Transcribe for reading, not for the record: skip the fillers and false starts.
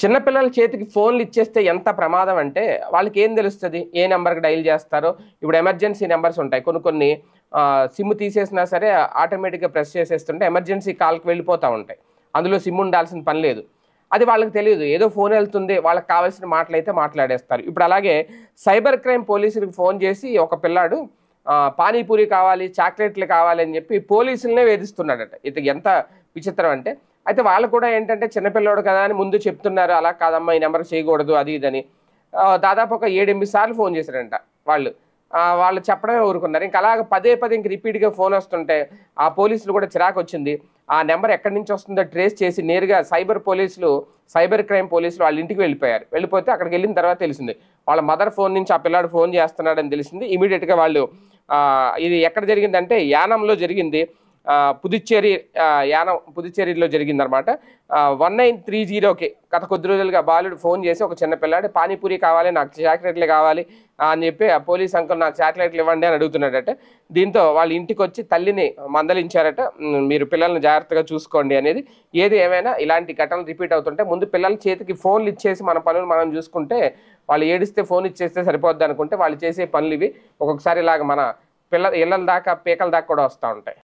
చిన్నపిల్లల చేతికి ఫోన్లు ఇచ్చేస్తే ఎంత ప్రమాదం అంటే వాళ్ళకి ఏం తెలుస్తుంది, ఏ నెంబర్కి డైల్ చేస్తారో. ఇప్పుడు ఎమర్జెన్సీ నెంబర్స్ ఉంటాయి, కొన్ని కొన్ని సిమ్ తీసేసినా సరే ఆటోమేటిక్గా ప్రెస్ చేసేస్తుంటే ఎమర్జెన్సీ కాల్కి వెళ్ళిపోతూ ఉంటాయి. అందులో సిమ్ ఉండాల్సిన పని లేదు. అది వాళ్ళకి తెలియదు, ఏదో ఫోన్ వెళ్తుంది, వాళ్ళకి కావాల్సిన మాటలైతే మాట్లాడేస్తారు. ఇప్పుడు అలాగే సైబర్ క్రైమ్ పోలీసులకు ఫోన్ చేసి ఒక పిల్లాడు పానీపూరి కావాలి, చాక్లెట్లు కావాలి అని చెప్పి పోలీసులనే వేధిస్తున్నాడట. ఇది ఎంత విచిత్రం అంటే, అయితే వాళ్ళు కూడా ఏంటంటే చిన్నపిల్లోడు కదా అని ముందు చెప్తున్నారు, అలా కాదమ్మా ఈ నెంబర్ చేయకూడదు అది ఇదని. దాదాపు ఒక 7-8 సార్లు ఫోన్ చేశారంట వాళ్ళు. వాళ్ళు చెప్పడమే ఊరుకున్నారు. ఇంకా అలాగ పదే పదే ఇంక రిపీట్గా ఫోన్ వస్తుంటే ఆ పోలీసులు కూడా చిరాకు వచ్చింది. ఆ నెంబర్ ఎక్కడి నుంచి వస్తుందో ట్రేస్ చేసి నేరుగా సైబర్ క్రైమ్ పోలీసులు వాళ్ళ ఇంటికి వెళ్ళిపోయారు. వెళ్ళిపోతే అక్కడికి వెళ్ళిన తర్వాత తెలిసింది, వాళ్ళ మదర్ ఫోన్ నుంచి ఆ పిల్లాడు ఫోన్ చేస్తున్నాడని తెలిసింది. ఇమీడియట్గా వాళ్ళు ఇది ఎక్కడ జరిగిందంటే యానంలో జరిగింది. పుదుచ్చేరిలో జరిగిందనమాట. 1930కి గత కొద్ది రోజులుగా బాలుడు ఫోన్ చేసి ఒక చిన్న పిల్లాడు పానీపూరి కావాలి, నాకు చాక్లెట్లు కావాలి అని చెప్పి ఆ పోలీస్ అంకుల్ నాకు చాక్లెట్లు ఇవ్వండి అని అడుగుతున్నాడట. దీంతో వాళ్ళ ఇంటికి వచ్చి తల్లిని మందలించారట, మీరు పిల్లల్ని జాగ్రత్తగా చూసుకోండి అనేది. ఏది ఏమైనా ఇలాంటి ఘటనలు రిపీట్ అవుతుంటే ముందు పిల్లల చేతికి ఫోన్లు ఇచ్చేసి మన పనులు మనం చూసుకుంటే, వాళ్ళు ఏడిస్తే ఫోన్ ఇచ్చేస్తే సరిపోద్ది అనుకుంటే వాళ్ళు చేసే పనులు ఇవి. ఒక్కొక్కసారి ఇలాగ మన ఇళ్ళ దాకా పీకల దాకా కూడా వస్తూ ఉంటాయి.